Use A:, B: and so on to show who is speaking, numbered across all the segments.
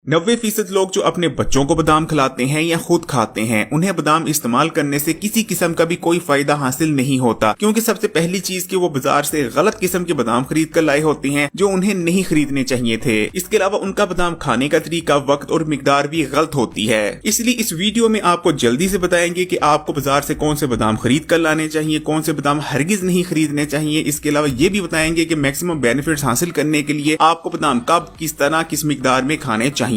A: 90% लोग जो अपने बच्चों को बादाम खिलाते हैं या खुद खाते हैं, उन्हें बादाम इस्तेमाल करने से किसी किस्म का भी कोई फायदा हासिल नहीं होता, क्योंकि सबसे पहली चीज कि वो बाजार से गलत किस्म के बादाम खरीद कर लाए होते हैं जो उन्हें नहीं खरीदने चाहिए थे। इसके अलावा उनका बादाम खाने का तरीका, वक्त और मिकदार भी गलत होती है। इसलिए इस वीडियो में आपको जल्दी से बताएंगे कि आपको बाजार से कौन से बादाम खरीद कर लाने चाहिए, कौन से बादाम हरगिज नहीं खरीदने चाहिए। इसके अलावा ये भी बताएंगे कि मैक्सिमम बेनिफिट्स हासिल करने के लिए आपको बादाम कब, किस तरह, किस मिकदार में खाने चाहिए।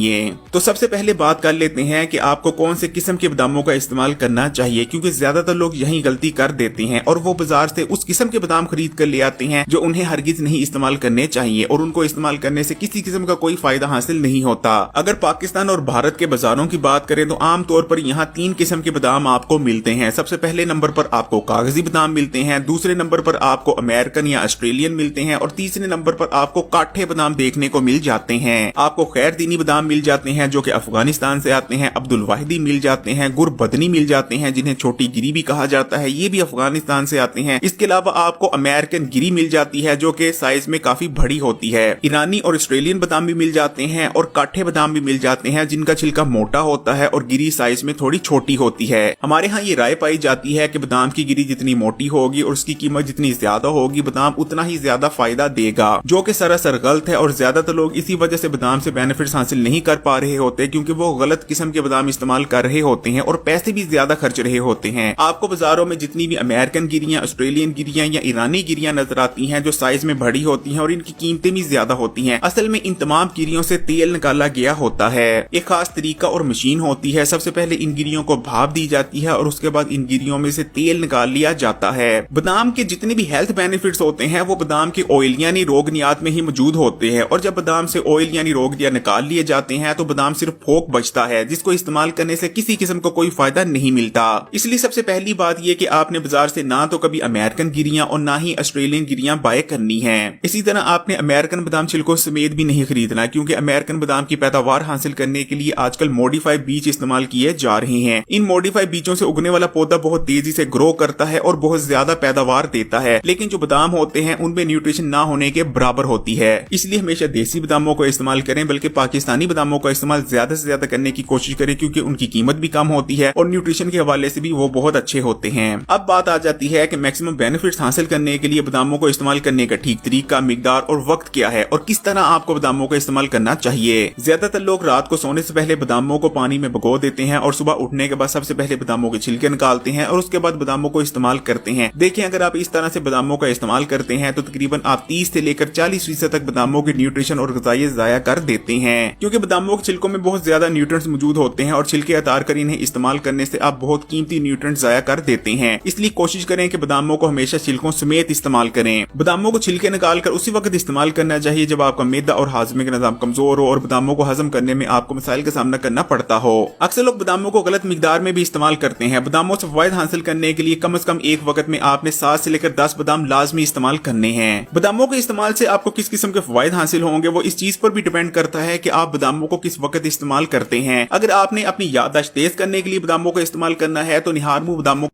A: तो सबसे पहले बात कर लेते हैं कि आपको कौन से किस्म के बादामों का इस्तेमाल करना चाहिए, क्योंकि ज्यादातर लोग यही गलती कर देते हैं और वो बाजार से उस किस्म के बादाम खरीद कर ले आते हैं जो उन्हें हरगिज नहीं इस्तेमाल करने चाहिए और उनको इस्तेमाल करने से किसी किस्म का कोई फायदा हासिल नहीं होता। अगर पाकिस्तान और भारत के बाजारों की बात करें तो आमतौर पर यहाँ 3 किस्म के बादाम आपको मिलते हैं। सबसे पहले नंबर पर आपको कागजी बादाम मिलते हैं, दूसरे नंबर पर आपको अमेरिकन या ऑस्ट्रेलियन मिलते हैं और तीसरे नंबर पर आपको काठे बादाम देखने को मिल जाते हैं। आपको खैर दीनी बादाम मिल जाते हैं जो कि अफगानिस्तान से आते हैं, अब्दुल वाहिदी मिल जाते हैं, गुरबदनी मिल जाते हैं जिन्हें छोटी गिरी भी कहा जाता है, ये भी अफगानिस्तान से आते हैं। इसके अलावा आपको अमेरिकन गिरी मिल जाती है जो कि साइज में काफी बड़ी होती है। ईरानी और ऑस्ट्रेलियन बादाम भी मिल जाते हैं और काठे बादाम भी मिल जाते हैं जिनका छिलका मोटा होता है और गिरी साइज में थोड़ी छोटी होती है। हमारे यहाँ ये राय पाई जाती है कि बादाम की गिरी जितनी मोटी होगी और उसकी कीमत जितनी ज्यादा होगी, बादाम उतना ही ज्यादा फायदा देगा, जो कि सरासर गलत है। और ज्यादातर लोग इसी वजह से बादाम से बेनिफिट्स हासिल नहीं कर पा रहे होते क्योंकि वो गलत किस्म के बादाम इस्तेमाल कर रहे होते हैं और पैसे भी ज्यादा खर्च रहे होते हैं। आपको बाजारों में जितनी भी अमेरिकन गिरियां, ऑस्ट्रेलियन गिरियां या ईरानी गिरियां नजर आती हैं जो साइज में बड़ी होती हैं और इनकी कीमतें भी ज्यादा होती हैं, असल में इन तमाम गिरियों से तेल निकाला गया होता है। एक खास तरीका और मशीन होती है। सबसे पहले इन गिरियों को भाप दी जाती है और उसके बाद इन गिरियों में से तेल निकाल लिया जाता है। बादाम के जितने भी हेल्थ बेनिफिट्स होते हैं वो बादाम के ऑयल यानी रोगनियात में ही मौजूद होते हैं और जब बादाम से ऑयल यानी रोग निकाल लिए जाते हैं तो बादाम सिर्फ फोक बचता है जिसको इस्तेमाल करने से किसी किस्म का कोई फायदा नहीं मिलता। इसलिए सबसे पहली बात यह कि आपने बाजार से ना तो कभी अमेरिकन गिरियां और ना ही ऑस्ट्रेलियन गिरियां बाय करनी है। इसी तरह आपने अमेरिकन बादाम छिलकों समेत भी नहीं खरीदना, क्योंकि अमेरिकन बादाम की पैदावार हासिल करने के लिए आजकल मॉडिफाइड बीज इस्तेमाल किए जा रहे हैं। इन मॉडिफाइड बीजों से उगने वाला पौधा बहुत तेजी से ग्रो करता है और बहुत ज्यादा पैदावार देता है, लेकिन जो बादाम होते हैं उनमें न्यूट्रिशन ना होने के बराबर होती है। इसलिए हमेशा देसी बादामों को इस्तेमाल करें, बल्कि पाकिस्तानी बादामों का इस्तेमाल ज्यादा से ज्यादा करने की कोशिश करें, क्योंकि उनकी कीमत भी कम होती है और न्यूट्रिशन के हवाले से भी वो बहुत अच्छे होते हैं। अब बात आ जाती है कि मैक्सिमम बेनिफिट्स हासिल करने के लिए बादामों को इस्तेमाल करने का ठीक तरीका, मिकदार और वक्त क्या है और किस तरह आपको बादामों का इस्तेमाल करना चाहिए। ज्यादातर लोग रात को सोने से पहले बादामों को पानी में भिगो देते हैं और सुबह उठने के बाद सबसे पहले बादामों के छिलके निकालते हैं और उसके बाद बादामों को इस्तेमाल करते हैं। देखें, अगर आप इस तरह से बादामों का इस्तेमाल करते हैं तो तकरीबन आप 30 से लेकर 40% तक बादामों के न्यूट्रिशन और ग़िज़ाइयत ज़ाया कर देते हैं, क्योंकि बादामों के छिलकों में बहुत ज्यादा न्यूट्रिएंट्स मौजूद होते हैं और छिलके उतार कर इन्हें इस्तेमाल करने से आप बहुत कीमती न्यूट्रिएंट्स ज़ाया कर देते हैं। इसलिए कोशिश करें कि बादामों को हमेशा छिलकों समेत इस्तेमाल करें। बादामों को छिलके निकाल कर उसी वक्त इस्तेमाल करना चाहिए जब आपका मैदा और हाजमे का निजाम कमजोर हो और बादामों को हजम करने में आपको मसाइल का सामना करना पड़ता हो। अक्सर लोग बादामों को गलत मिकदार में भी इस्तेमाल करते हैं। बादामों से फायदा हासिल करने के लिए कम से कम एक वक्त में आपने 7 से लेकर 10 बादाम लाजमी इस्तेमाल करने हैं। बादामों के इस्तेमाल से आपको किस किस्म के फायदे हासिल होंगे वो इस चीज पर भी डिपेंड करता है कि आप बादामों को किस वक्त इस्तेमाल करते हैं। अगर आपने अपनी याददाश्त तेज करने के लिए बादामों का इस्तेमाल करना है तो निहारमू बादामों